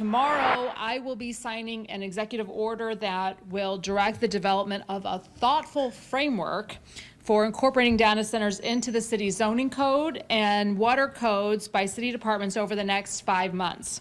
Tomorrow, I will be signing an executive order that will direct the development of a thoughtful framework for incorporating data centers into the city's zoning code and water codes by city departments over the next 5 months.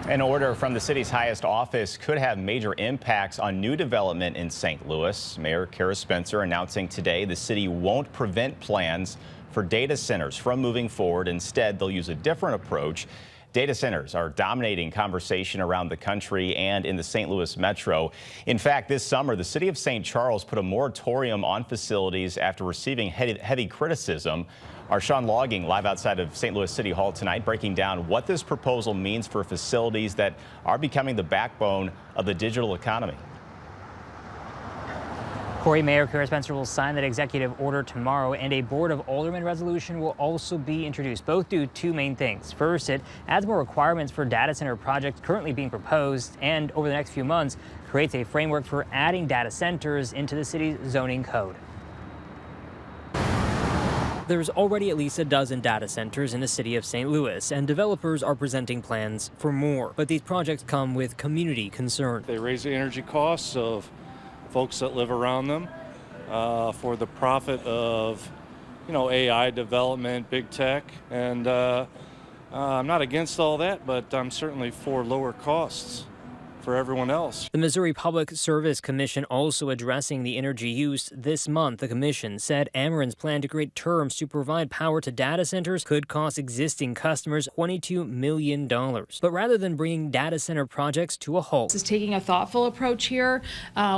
An order from the city's highest office could have major impacts on new development in St. Louis. Mayor Kara Spencer announcing today the city won't prevent plans for data centers from moving forward. Instead, they'll use a different approach. Data centers are dominating conversation around the country and in the St. Louis metro. In fact, this summer, the city of St. Charles put a moratorium on facilities after receiving heavy criticism. Our Sean Logging live outside of St. Louis City Hall tonight, breaking down what this proposal means for facilities that are becoming the backbone of the digital economy. Corey, Mayor Kara Spencer will sign that executive order tomorrow, and a Board of Aldermen resolution will also be introduced. Both do two main things. First, it adds more requirements for data center projects currently being proposed, and over the next few months, creates a framework for adding data centers into the city's zoning code. There's already at least a dozen data centers in the city of St. Louis, and developers are presenting plans for more. But these projects come with community concern. They raise the energy costs of folks that live around them for the profit of, AI development, big tech. And I'm not against all that, but I'm certainly for lower costs for everyone else. The Missouri Public Service Commission also addressing the energy use this month. The commission said Ameren's plan to create terms to provide power to data centers could cost existing customers $22 million. But rather than bringing data center projects to a halt, This is taking a thoughtful approach here.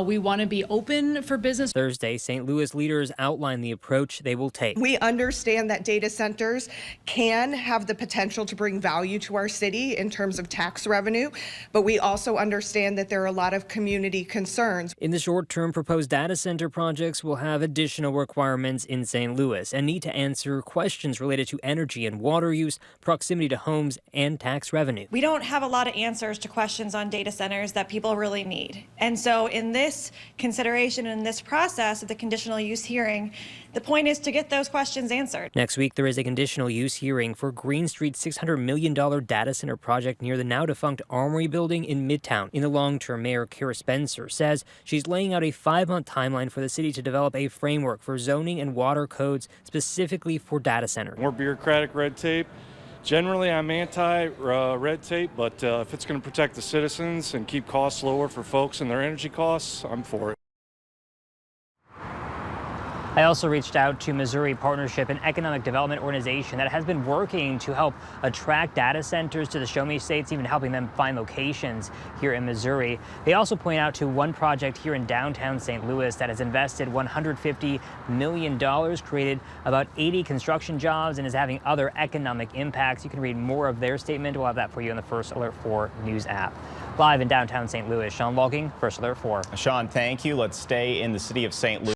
We want to be open for business. Thursday, St. Louis leaders outlined the approach they will take. We understand that data centers can have the potential to bring value to our city in terms of tax revenue, but we also understand that there are a lot of community concerns. In the short term, proposed data center projects will have additional requirements in St. Louis and need to answer questions related to energy and water use, proximity to homes, and tax revenue. We don't have a lot of answers to questions on data centers that people really need. And so in this consideration, in this process of the conditional use hearing, the point is to get those questions answered. Next week, there is a conditional use hearing for Green Street's $600 million data center project near the now defunct Armory building in Midtown. In the long term, Mayor Kara Spencer says she's laying out a 5-month timeline for the city to develop a framework for zoning and water codes specifically for data centers. More bureaucratic red tape. Generally, I'm anti-red tape, but if it's going to protect the citizens and keep costs lower for folks and their energy costs, I'm for it. I also reached out to Missouri Partnership, an economic development organization that has been working to help attract data centers to the Show Me States, even helping them find locations here in Missouri. They also point out to one project here in downtown St. Louis that has invested $150 million, created about 80 construction jobs, and is having other economic impacts. You can read more of their statement. We'll have that for you in the First Alert 4 news app. Live in downtown St. Louis, Sean Logging, First Alert 4. Sean, thank you. Let's stay in the city of St. Louis.